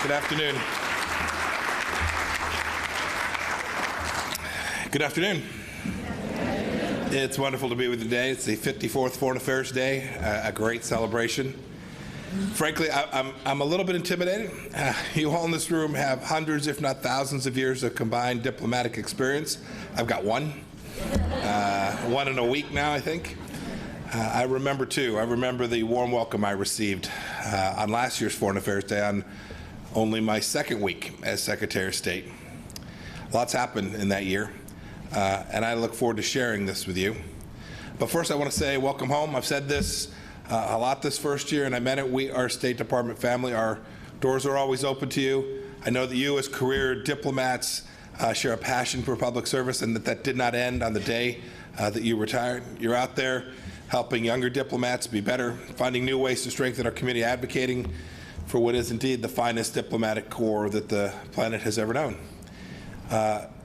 Good afternoon. Good afternoon. It's wonderful to be with you today. It's the 54th Foreign Affairs Day, a great celebration. Frankly, I'm a little bit intimidated. You all in this room have hundreds, if not thousands of years of combined diplomatic experience. I've got one in a week now, I think. I remember the warm welcome I received on last year's Foreign Affairs Day on only my second week as Secretary of State. Lots happened in that year, and I look forward to sharing this with you. But first I want to say welcome home. I've said this a lot this first year, and I meant it. We are a State Department family. Our doors are always open to you. I know that you as career diplomats share a passion for public service, and that did not end on the day that you retired. You're out there helping younger diplomats be better, finding new ways to strengthen our community, advocating for what is indeed the finest diplomatic corps that the planet has ever known.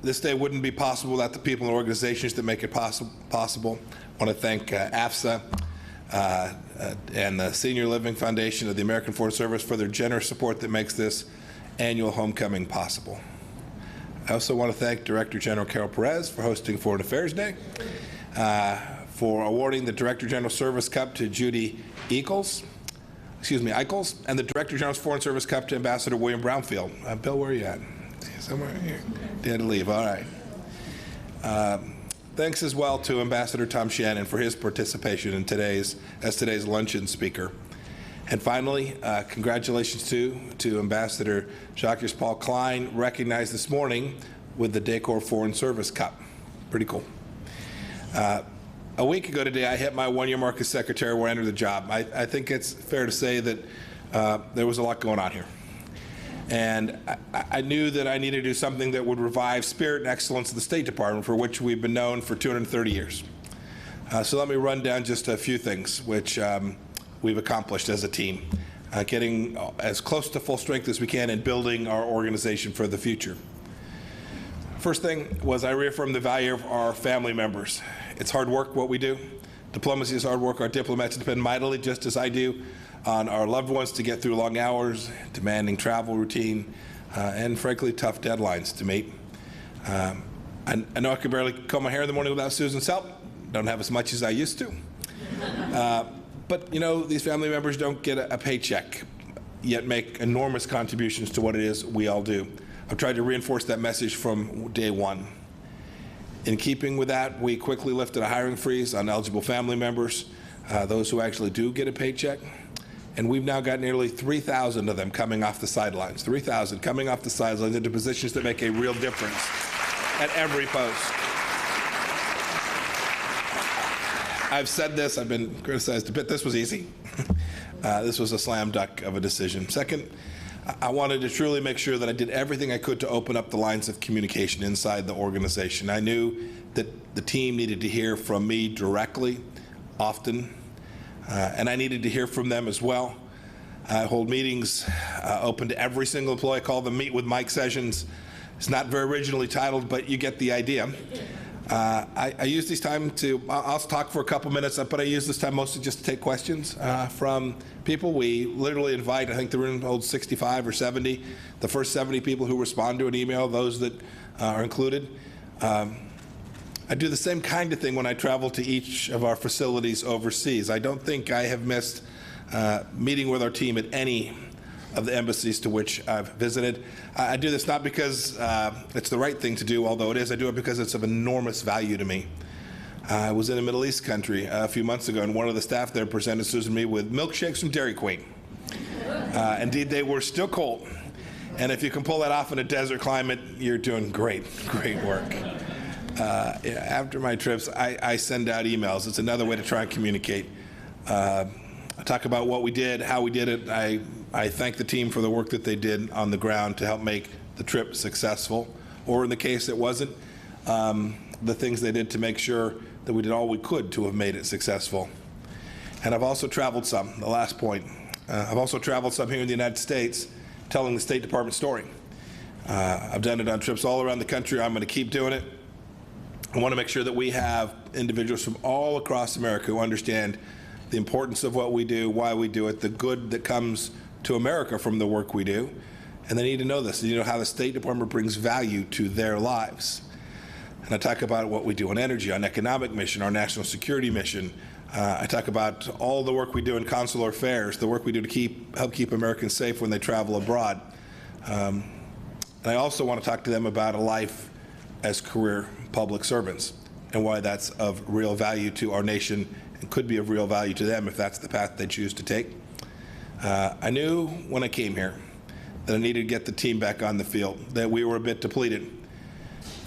This day wouldn't be possible without the people and organizations that make it possible. I want to thank AFSA and the Senior Living Foundation of the American Foreign Service for their generous support that makes this annual homecoming possible. I also want to thank Director General Carol Perez for hosting Foreign Affairs Day, for awarding the Director General Service Cup to Judy Eichels, and the Director General's Foreign Service Cup to Ambassador William Brownfield. Bill, where are you at? Somewhere here. They had to leave. All right. Thanks as well to Ambassador Tom Shannon for his participation in today's luncheon speaker. And finally, congratulations to Ambassador Jacques-Paul Klein, recognized this morning with the DECOR Foreign Service Cup. Pretty cool. A week ago today, I hit my one-year mark as Secretary where I entered the job. I think it's fair to say that there was a lot going on here. And I knew that I needed to do something that would revive spirit and excellence of the State Department, for which we've been known for 230 years. So let me run down just a few things which we've accomplished as a team, getting as close to full strength as we can and building our organization for the future. First thing was I reaffirmed the value of our family members. It's hard work what we do. Diplomacy is hard work. Our diplomats depend mightily, just as I do, on our loved ones to get through long hours, demanding travel routine, and frankly, tough deadlines to meet. I know I can barely comb my hair in the morning without Susan's help. Don't have as much as I used to. But you know, these family members don't get a paycheck, yet make enormous contributions to what it is we all do. I've tried to reinforce that message from day one. In keeping with that, we quickly lifted a hiring freeze on eligible family members, those who actually do get a paycheck. And we've now got nearly 3,000 of them coming off the sidelines. 3,000 coming off the sidelines into positions that make a real difference at every post. I've said this, I've been criticized a bit. This was easy. This was a slam dunk of a decision. Second, I wanted to truly make sure that I did everything I could to open up the lines of communication inside the organization. I knew that the team needed to hear from me directly, often, and I needed to hear from them as well. I hold meetings open to every single employee. I call them Meet with Mike sessions. It's not very originally titled, but you get the idea. I use this time I'll talk for a couple minutes, but I use this time mostly just to take questions from people. We literally invite, I think the room holds 65 or 70, the first 70 people who respond to an email, those that are included. I do the same kind of thing when I travel to each of our facilities overseas. I don't think I have missed meeting with our team at any of the embassies to which I've visited. I do this not because it's the right thing to do, although it is. I do it because it's of enormous value to me. I was in a Middle East country a few months ago, and one of the staff there presented Susan and me with milkshakes from Dairy Queen. Indeed, they were still cold. And if you can pull that off in a desert climate, you're doing great work. After my trips, I send out emails. It's another way to try and communicate. I talk about what we did, how we did it. I thank the team for the work that they did on the ground to help make the trip successful, or in the case it wasn't, the things they did to make sure that we did all we could to have made it successful. And I've also traveled some, the last point. I've also traveled some here in the United States telling the State Department story. I've done it on trips all around the country. I'm going to keep doing it. I want to make sure that we have individuals from all across America who understand the importance of what we do, why we do it, the good that comes to America from the work we do, And they need to know this. They need to know how the State Department brings value to their lives. And I talk about what we do on energy, on economic mission, our national security mission. I talk about all the work we do in consular affairs, the work we do to help keep Americans safe when they travel abroad. And I also want to talk to them about a life as career public servants and why that's of real value to our nation and could be of real value to them if that's the path they choose to take. I knew when I came here that I needed to get the team back on the field, that we were a bit depleted.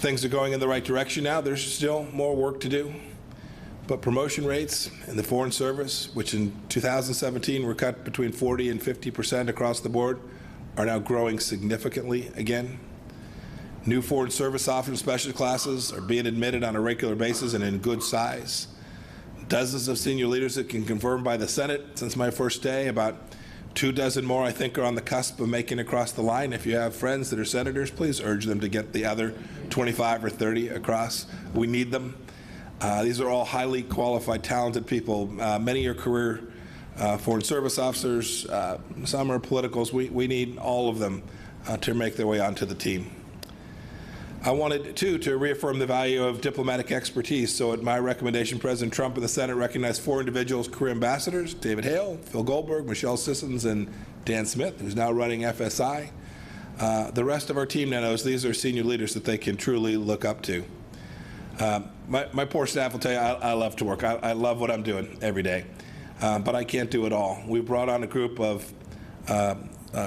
Things are going in the right direction now. There's still more work to do. But promotion rates in the Foreign Service, which in 2017 were cut between 40 and 50% across the board, are now growing significantly again. New Foreign Service officer special classes are being admitted on a regular basis and in good size. Dozens of senior leaders that can confirm by the Senate since my first day. About 24 more, I think, are on the cusp of making across the line. If you have friends that are senators, please urge them to get the other 25 or 30 across. We need them. These are all highly qualified, talented people. Many are career Foreign Service officers. Some are politicals. We need all of them to make their way onto the team. I wanted, too, to reaffirm the value of diplomatic expertise. So at my recommendation, President Trump and the Senate recognized 4 individuals, career ambassadors: David Hale, Phil Goldberg, Michelle Sissons, and Dan Smith, who's now running FSI. The rest of our team now knows these are senior leaders that they can truly look up to. My poor staff will tell you I love to work. I love what I'm doing every day, but I can't do it all. We brought on a group of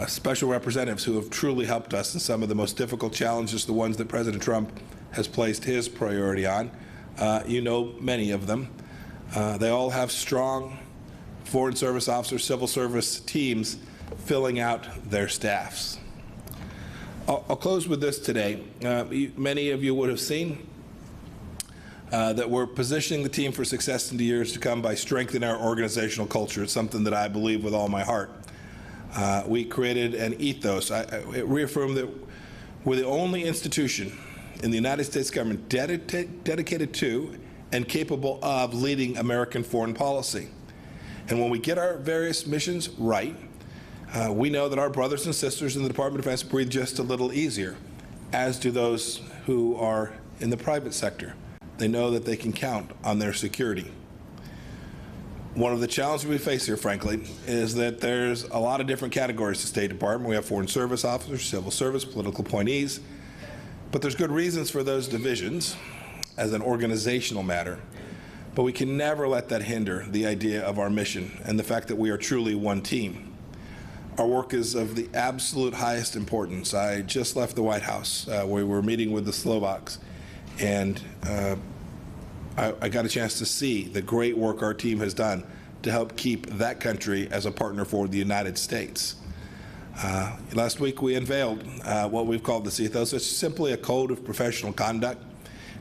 special representatives who have truly helped us in some of the most difficult challenges, the ones that President Trump has placed his priority on. You know many of them. They all have strong Foreign Service officers, civil service teams filling out their staffs. I'll close with this today. Many of you would have seen that we're positioning the team for success in the years to come by strengthening our organizational culture. It's something that I believe with all my heart. We created an ethos. It reaffirmed that we're the only institution in the United States government dedicated to and capable of leading American foreign policy. And when we get our various missions right, we know that our brothers and sisters in the Department of Defense breathe just a little easier, as do those who are in the private sector. They know that they can count on their security. One of the challenges we face here, frankly, is that there's a lot of different categories to the State Department. We have Foreign Service officers, civil service, political appointees, but there's good reasons for those divisions as an organizational matter. But we can never let that hinder the idea of our mission and the fact that we are truly one team. Our work is of the absolute highest importance. I just left the White House where we were meeting with the Slovaks, and I got a chance to see the great work our team has done to help keep that country as a partner for the United States. Last week we unveiled what we've called this ethos. It's simply a code of professional conduct.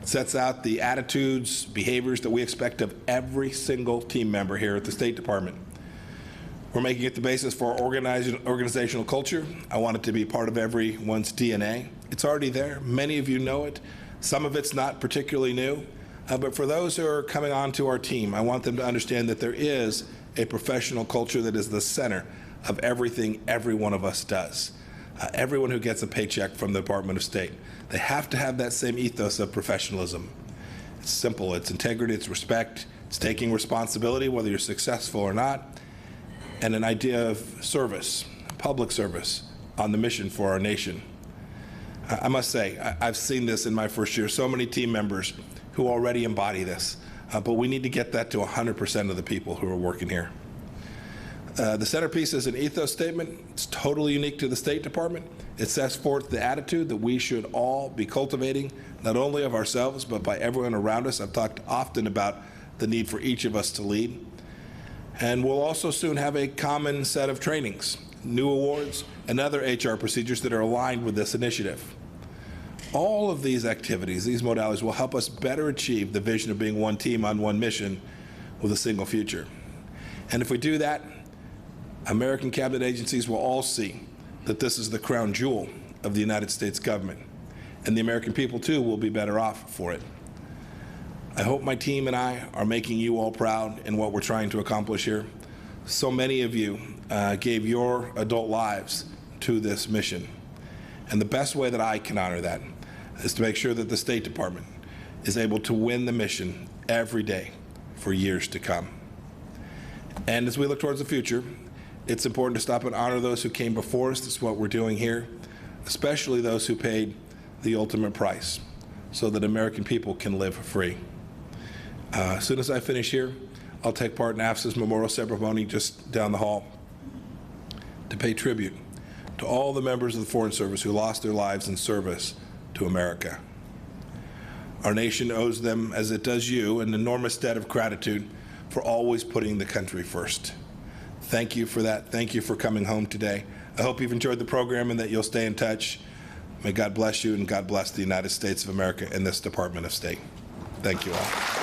It sets out the attitudes, behaviors that we expect of every single team member here at the State Department. We're making it the basis for our organizational culture. I want it to be part of everyone's DNA. It's already there. Many of you know it. Some of it's not particularly new. But for those who are coming onto our team, I want them to understand that there is a professional culture that is the center of everything every one of us does. Everyone who gets a paycheck from the Department of State, they have to have that same ethos of professionalism. It's simple. It's integrity. It's respect. It's taking responsibility, whether you're successful or not, and an idea of service, public service, on the mission for our nation. I must say, I've seen this in my first year. So many team members who already embody this, but we need to get that to 100% of the people who are working here. The centerpiece is an ethos statement. It's totally unique to the State Department. It sets forth the attitude that we should all be cultivating, not only of ourselves, but by everyone around us. I've talked often about the need for each of us to lead. And we'll also soon have a common set of trainings, new awards, and other HR procedures that are aligned with this initiative. All of these activities, these modalities, will help us better achieve the vision of being one team on one mission with a single future. And if we do that, American cabinet agencies will all see that this is the crown jewel of the United States government. And the American people, too, will be better off for it. I hope my team and I are making you all proud in what we're trying to accomplish here. So many of you gave your adult lives to this mission. And the best way that I can honor that is to make sure that the State Department is able to win the mission every day for years to come. And as we look towards the future, it's important to stop and honor those who came before us. That's what we're doing here, especially those who paid the ultimate price so that American people can live free. As soon as I finish here, I'll take part in AFSA's memorial ceremony just down the hall to pay tribute to all the members of the Foreign Service who lost their lives in service to America. Our nation owes them, as it does you, an enormous debt of gratitude for always putting the country first. Thank you for that. Thank you for coming home today. I hope you've enjoyed the program and that you'll stay in touch. May God bless you, and God bless the United States of America and this Department of State. Thank you all.